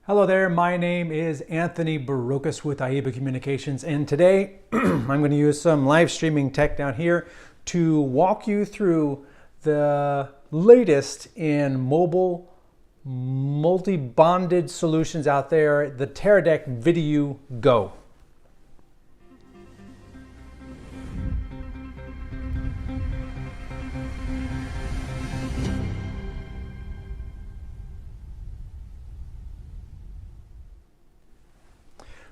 Hello there, my name is Anthony Barocas with AIBA Communications, and today I'm going to use some live streaming tech down here to walk you through the latest in mobile multi-bonded solutions out there, the Teradek VidiU Go.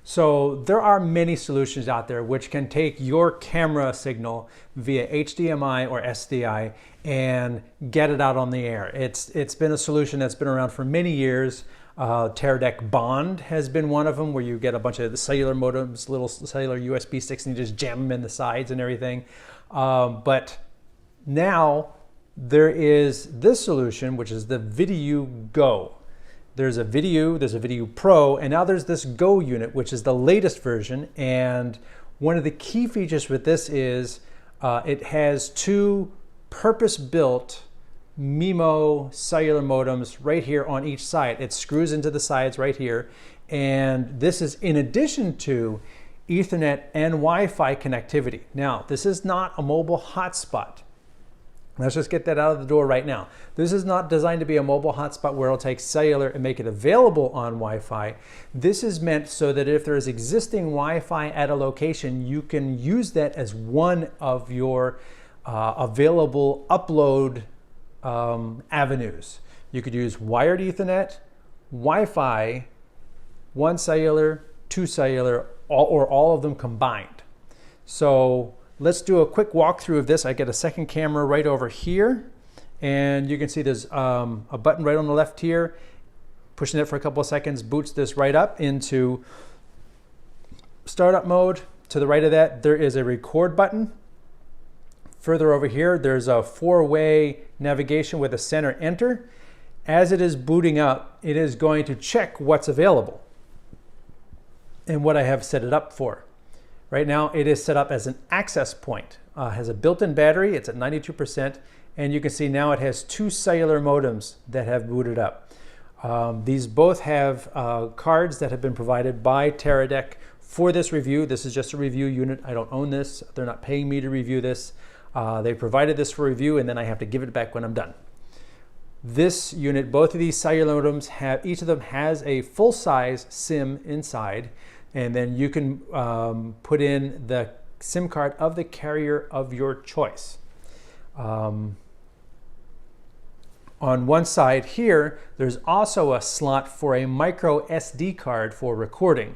So there are many solutions out there which can take your camera signal via HDMI or SDI and get it out on the air. It's been a solution that's been around for many years. Teradek Bond has been one of them, where you get a bunch of the cellular modems, little cellular USB sticks, and you just jam them in the sides and everything. But now there is this solution, which is the VidiU Go. There's a VidiU Pro, and now there's this Go unit, which is the latest version. And one of the key features with this is it has two purpose-built MIMO cellular modems right here on each side. It screws into the sides right here. And this is in addition to Ethernet and Wi-Fi connectivity. Now, this is not a mobile hotspot. Let's just get that out of the door right now. This is not designed to be a mobile hotspot where it'll take cellular and make it available on Wi-Fi. This is meant so that if there is existing Wi-Fi at a location, you can use that as one of your available upload avenues. You could use wired Ethernet, Wi-Fi, one cellular, two cellular, or all of them combined. So let's do a quick walkthrough of this. I get a second camera right over here, and you can see there's a button right on the left here. Pushing it for a couple of seconds boots this right up into startup mode. To the right of that, there is a record button. Further over here, there's a four-way navigation with a center enter. As it is booting up, it is going to check what's available and what I have set it up for. Right now, it is set up as an access point. Has a built-in battery, it's at 92%, and you can see now it has two cellular modems that have booted up. These both have cards that have been provided by Teradek for this review. This is just a review unit. I don't own this. They're not paying me to review this. They provided this for review, and then I have to give it back when I'm done. This unit, both of these cellular modems, each of them has a full-size SIM inside, and then you can put in the SIM card of the carrier of your choice. On one side here, there's also a slot for a micro SD card for recording.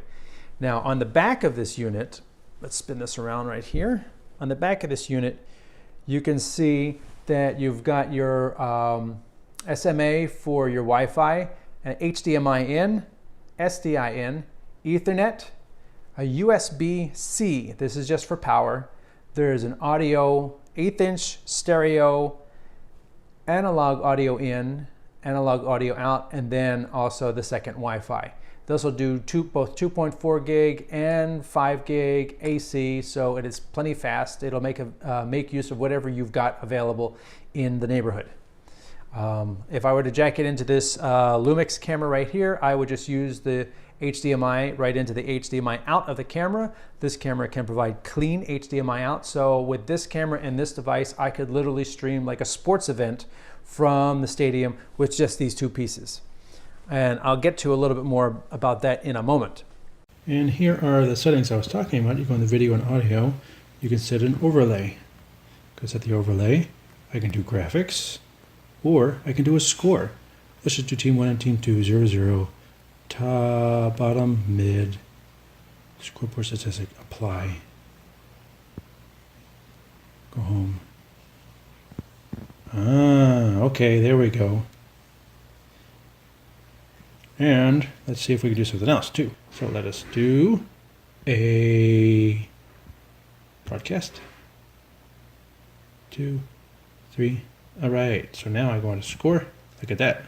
Now on the back of this unit, let's spin this around right here. On the back of this unit, you can see that you've got your SMA for your Wi-Fi, an HDMI in, SDI in, Ethernet, a USB-C, this is just for power. There's an audio, 1/8" stereo, analog audio in, analog audio out, and then also the second Wi-Fi. This will do both 2.4 gig and 5 gig AC, so it is plenty fast. It'll make use of whatever you've got available in the neighborhood. If I were to jack it into this Lumix camera right here, I would just use the HDMI right into the HDMI out of the camera. This camera can provide clean HDMI out. So with this camera and this device, I could literally stream like a sports event from the stadium with just these two pieces. And I'll get to a little bit more about that in a moment. And here are the settings I was talking about. You go in the video and audio, you can set an overlay. Go set the overlay. I can do graphics, or I can do a score. Let's just do team 1 and team 2, 0-0. Top, bottom, mid, scoreboard statistic, apply, go home. Okay, there we go. And let's see if we can do something else too. So let us do a broadcast. 2, 3. All right, so now I go on to score. Look at that.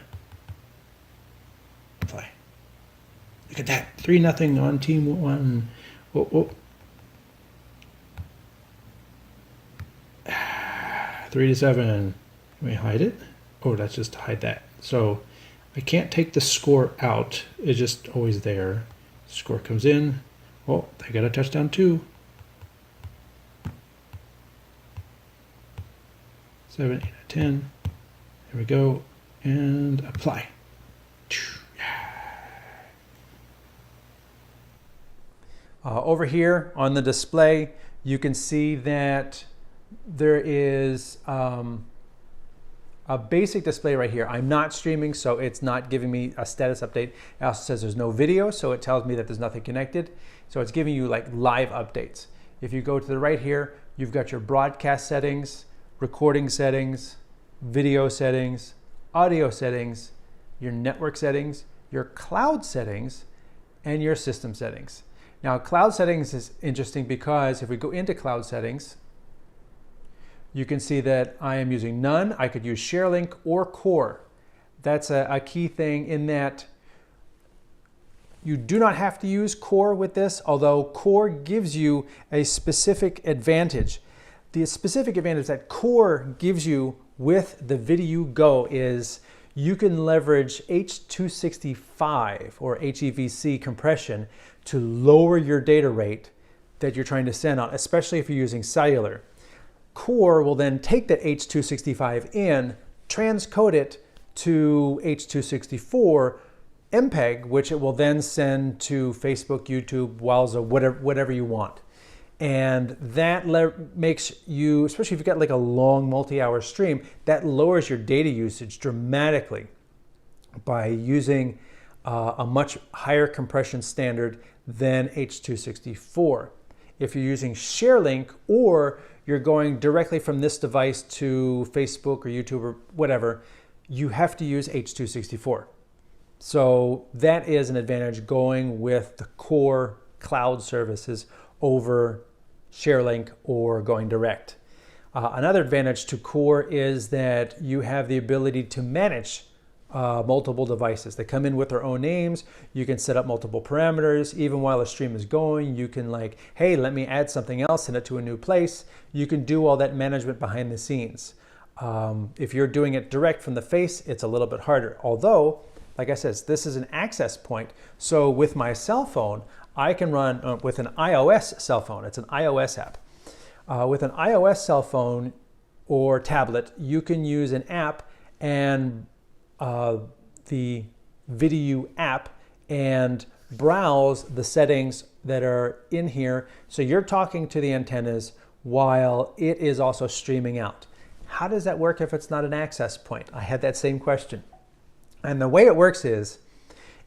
Apply. Look at that, 3-0 on team 1. Whoa, whoa. 3-7. Let me hide it. Oh, that's just to hide that. So I can't take the score out. It's just always there. Score comes in. Oh, they got a touchdown too. 7, 8, 10. Here we go. And apply. Over here on the display, you can see that there is a basic display right here. I'm not streaming, so it's not giving me a status update. It also says there's no video, so it tells me that there's nothing connected. So it's giving you like live updates. If you go to the right here, you've got your broadcast settings, recording settings, video settings, audio settings, your network settings, your cloud settings, and your system settings. Now, cloud settings is interesting because if we go into cloud settings, you can see that I am using none. I could use ShareLink or Core. That's a key thing in that you do not have to use Core with this, although Core gives you a specific advantage. The specific advantage that Core gives you with the VidiU Go is you can leverage H.265 or HEVC compression to lower your data rate that you're trying to send out, especially if you're using cellular. Core will then take that H.265 in, transcode it to H.264 MPEG, which it will then send to Facebook, YouTube, Wowza, whatever you want. And that makes you, especially if you've got like a long multi-hour stream, that lowers your data usage dramatically by using a much higher compression standard than H.264. If you're using ShareLink or you're going directly from this device to Facebook or YouTube or whatever, you have to use H.264. So that is an advantage going with the Core cloud services over ShareLink or going direct. Another advantage to Core is that you have the ability to manage multiple devices. They come in with their own names. You can set up multiple parameters. Even while a stream is going, you can like, hey, let me add something else, send it to a new place. You can do all that management behind the scenes. If you're doing it direct from the face, it's a little bit harder. Although, like I said, this is an access point. So with my cell phone, I can run with an iOS cell phone. It's an iOS app. With an iOS cell phone or tablet, you can use an app and the VidiU app and browse the settings that are in here. So you're talking to the antennas while it is also streaming out. How does that work if it's not an access point? I had that same question. And the way it works is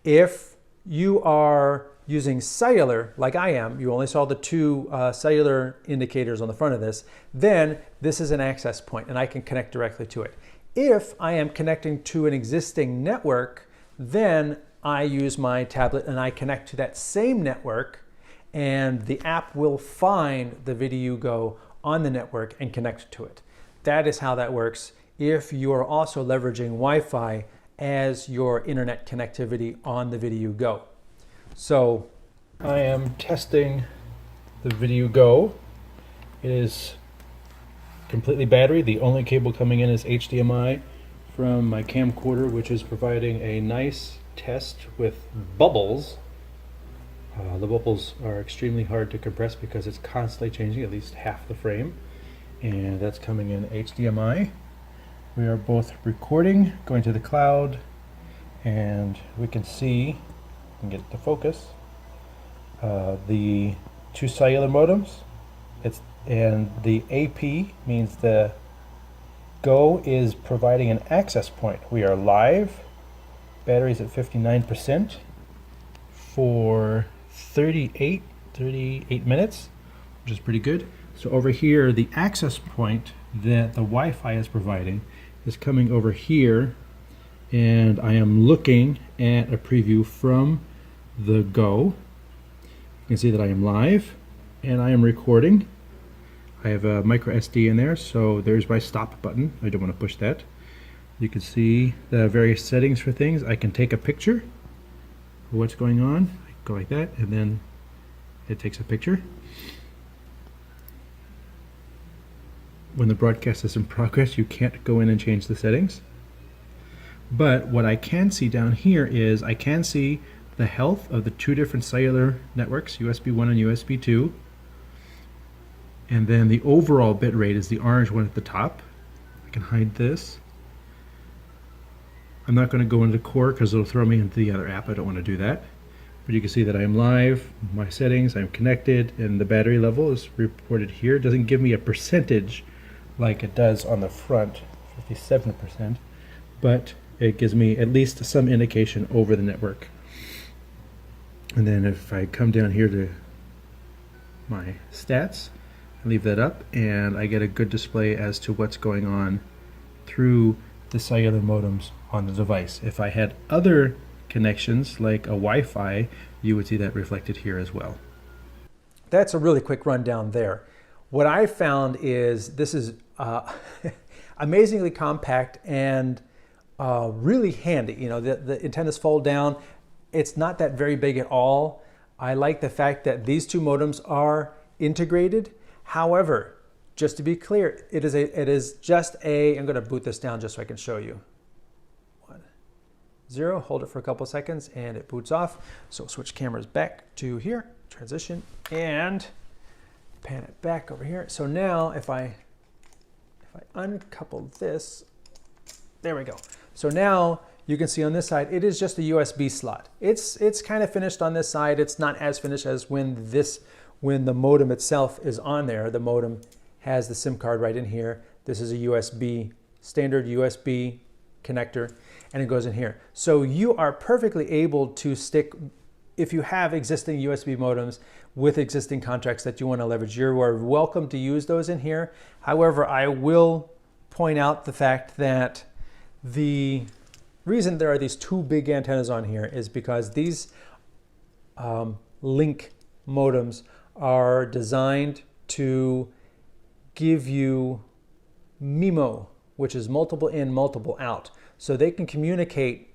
if you are using cellular, like I am, you only saw the two cellular indicators on the front of this, then this is an access point and I can connect directly to it. If I am connecting to an existing network, then I use my tablet and I connect to that same network and the app will find the VidiU Go on the network and connect to it. That is how that works if you are also leveraging Wi-Fi as your internet connectivity on the VidiU Go. So I am testing the VidiU Go. It is completely battery. The only cable coming in is HDMI from my camcorder, which is providing a nice test with bubbles. The bubbles are extremely hard to compress because it's constantly changing at least half the frame. And that's coming in HDMI. We are both recording, going to the cloud, and we can see, and get the focus, the two cellular modems. And the AP means the Go is providing an access point. We are live. Battery's at 59% for 38 minutes, which is pretty good. So over here, the access point that the Wi-Fi is providing is coming over here, and I am looking at a preview from the Go. You can see that I am live and I am recording. I have a micro SD in there, so there's my stop button. I don't want to push that. You can see the various settings for things. I can take a picture of what's going on. I go like that, and then it takes a picture. When the broadcast is in progress, you can't go in and change the settings. But what I can see down here is I can see the health of the two different cellular networks, USB 1 and USB 2. And then the overall bit rate is the orange one at the top. I can hide this. I'm not going to go into core because it'll throw me into the other app. I don't want to do that. But you can see that I am live, my settings, I'm connected, and the battery level is reported here. It doesn't give me a percentage like it does on the front, 57%, but it gives me at least some indication over the network. And then if I come down here to my stats, I leave that up, and I get a good display as to what's going on through the cellular modems on the device. If I had other connections like a Wi-Fi, you would see that reflected here as well. That's a really quick rundown there. What I found is this is amazingly compact and really handy. You know, the antennas fold down. It's not that very big at all. I like the fact that these two modems are integrated. However, just to be clear, it is just a, I'm going to boot this down just so I can show you. 1, 0, hold it for a couple seconds and it boots off. So switch cameras back to here, transition, and pan it back over here. So now if I uncouple this, there we go. So now you can see on this side, it is just a USB slot. It's kind of finished on this side. It's not as finished as when the modem itself is on there. The modem has the SIM card right in here. This is a USB, standard USB connector, and it goes in here. So you are perfectly able to stick, if you have existing USB modems with existing contracts that you want to leverage, you are welcome to use those in here. However, I will point out the fact that the reason there are these two big antennas on here is because these link modems are designed to give you MIMO, which is multiple in, multiple out. So they can communicate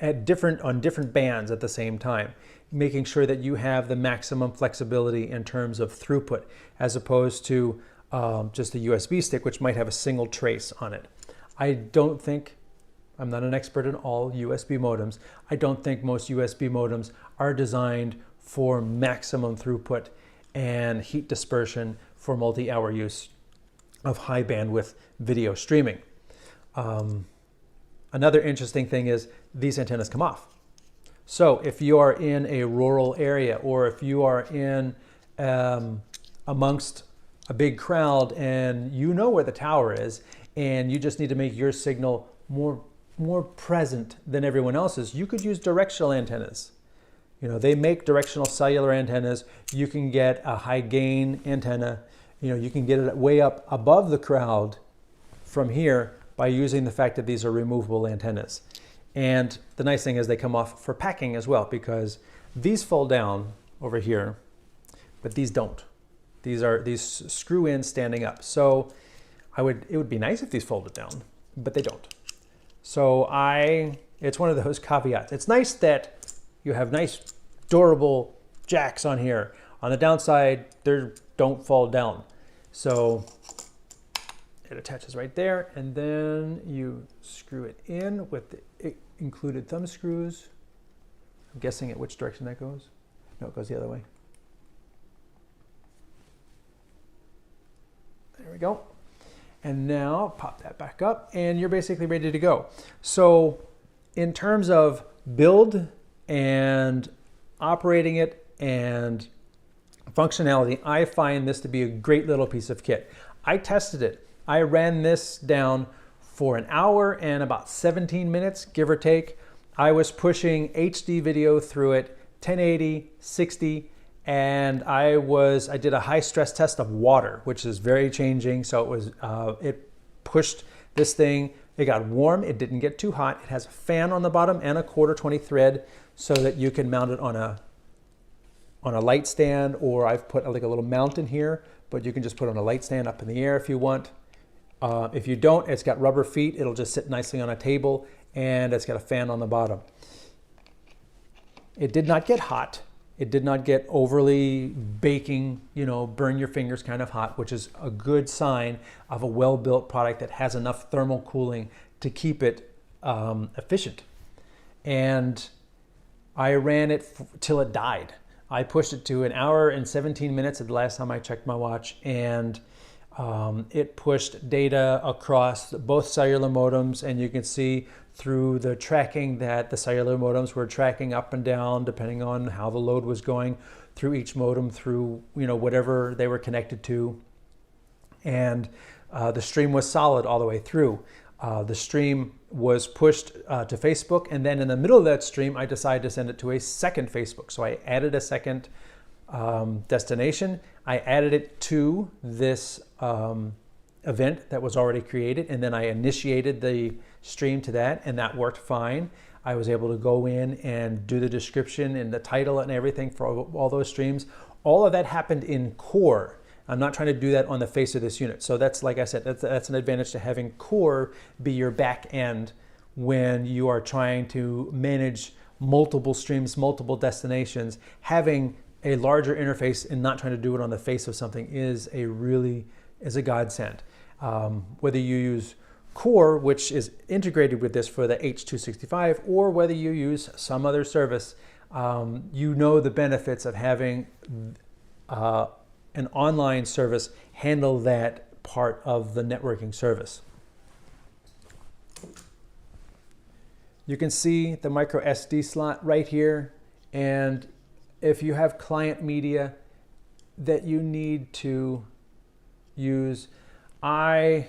on different bands at the same time, making sure that you have the maximum flexibility in terms of throughput, as opposed to just a USB stick, which might have a single trace on it. I'm not an expert in all USB modems. I don't think most USB modems are designed for maximum throughput and heat dispersion for multi-hour use of high bandwidth video streaming. Another interesting thing is these antennas come off. So if you are in a rural area, or if you are in amongst a big crowd and you know where the tower is and you just need to make your signal more present than everyone else's, you could use directional antennas. You know, they make directional cellular antennas. You can get a high gain antenna. You know, you can get it way up above the crowd from here by using the fact that these are removable antennas. And the nice thing is they come off for packing as well, because these fold down over here, but these don't. These screw in standing up. So it would be nice if these folded down, but they don't. So it's one of those caveats. It's nice that you have nice, durable jacks on here. On the downside, they don't fall down. So it attaches right there, and then you screw it in with the included thumb screws. I'm guessing at which direction that goes. No, it goes the other way. There we go. And now pop that back up and you're basically ready to go. So in terms of build and operating it and functionality, I find this to be a great little piece of kit. I tested it. I ran this down for an hour and about 17 minutes, give or take. I was pushing HD video through it, 1080, 60, and I did a high stress test of water, which is very changing. So it pushed this thing. It got warm. It didn't get too hot. It has a fan on the bottom and a 1/4 thread so that you can mount it on a light stand, or I've put like a little mount in here, but you can just put it on a light stand up in the air if you want. If you don't, it's got rubber feet. It'll just sit nicely on a table, and it's got a fan on the bottom. It did not get hot. It did not get overly baking, burn your fingers kind of hot, which is a good sign of a well-built product that has enough thermal cooling to keep it efficient. And I ran it till it died. I pushed it to 1 hour and 17 minutes at the last time I checked my watch, and it pushed data across both cellular modems, and you can see through the tracking that the cellular modems were tracking up and down depending on how the load was going through each modem, through whatever they were connected to. And the stream was solid all the way through. The stream was pushed to Facebook, and then in the middle of that stream, I decided to send it to a second Facebook. So I added a second destination. I added it to this event that was already created, and then I initiated the stream to that, and that worked fine. I was able to go in and do the description and the title and everything for all those streams. All of that happened in Core. I'm not trying to do that on the face of this unit. So that's, like I said, that's an advantage to having Core be your back end when you are trying to manage multiple streams, multiple destinations. Having a larger interface and not trying to do it on the face of something is a godsend. Whether you use Core, which is integrated with this for the H.265, or whether you use some other service, you know the benefits of having an online service handle that part of the networking service. You can see the micro SD slot right here, and if you have client media that you need to use, I'm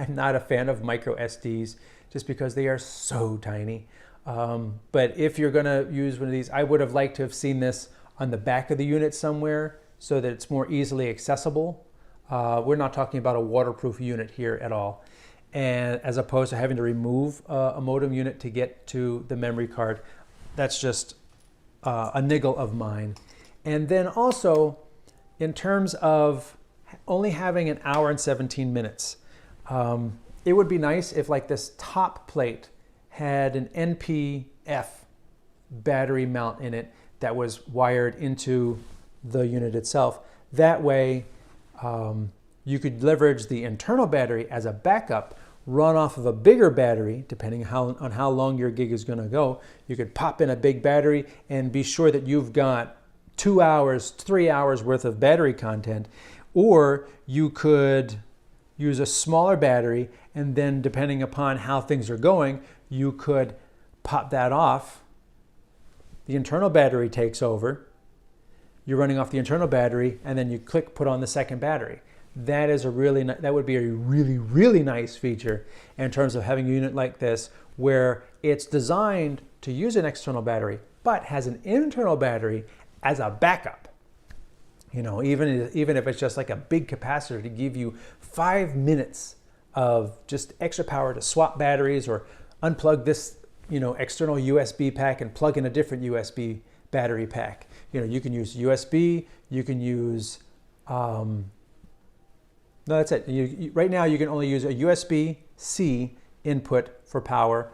not a fan of micro SDs just because they are so tiny. But if you're gonna use one of these, I would have liked to have seen this on the back of the unit somewhere so that it's more easily accessible. We're not talking about a waterproof unit here at all. And as opposed to having to remove a modem unit to get to the memory card. That's just a niggle of mine. And then also, in terms of only having 1 hour and 17 minutes, it would be nice if like this top plate had an NPF battery mount in it that was wired into the unit itself. That way, you could leverage the internal battery as a backup, run off of a bigger battery, depending on how long your gig is gonna go. You could pop in a big battery and be sure that you've got 2 hours, 3 hours worth of battery content. Or you could use a smaller battery, and then depending upon how things are going, you could pop that off. The internal battery takes over. You're running off the internal battery, and then you click put on the second battery. That would be a really nice feature in terms of having a unit like this where it's designed to use an external battery but has an internal battery as a backup. Even if it's just like a big capacitor to give you 5 minutes of just extra power to swap batteries or unplug this external USB pack and plug in a different USB battery pack. You can use USB, you can use no, that's it. Right now, you can only use a USB-C input for power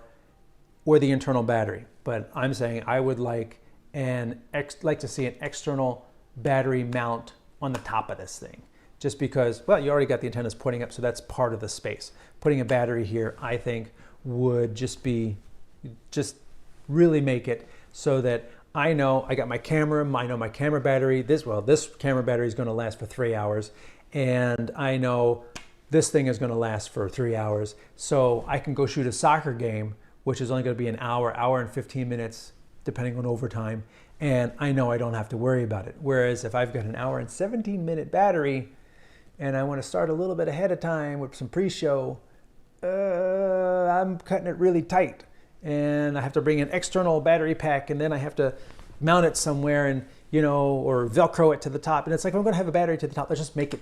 or the internal battery. But I'm saying I would like to see an external battery mount on the top of this thing. Just because, well, you already got the antennas pointing up, so that's part of the space. Putting a battery here, I think, would just really make it so that I know I got my camera, I know my camera battery. This camera battery is going to last for 3 hours. And I know this thing is going to last for 3 hours. So I can go shoot a soccer game, which is only going to be an hour and 15 minutes, depending on overtime. And I know I don't have to worry about it. Whereas if I've got an 1 hour and 17-minute battery and I want to start a little bit ahead of time with some pre-show, I'm cutting it really tight. And I have to bring an external battery pack, and then I have to mount it somewhere and or Velcro it to the top. And it's like, if I'm going to have a battery to the top, let's just make it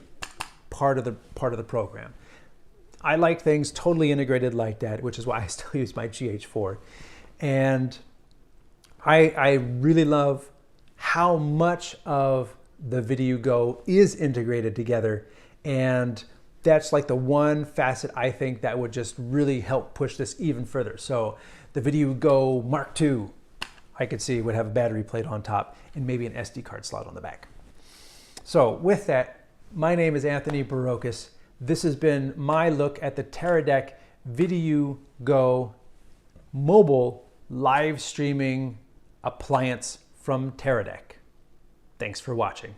part of the program. I like things totally integrated like that, which is why I still use my GH4. And I really love how much of the VidiU Go is integrated together. And that's like the one facet I think that would just really help push this even further. So the VidiU Go Mark II, I could see would have a battery plate on top and maybe an SD card slot on the back. So with that, my name is Anthony Barocas. This has been my look at the Teradek VidiU Go mobile live streaming appliance from Teradek. Thanks for watching.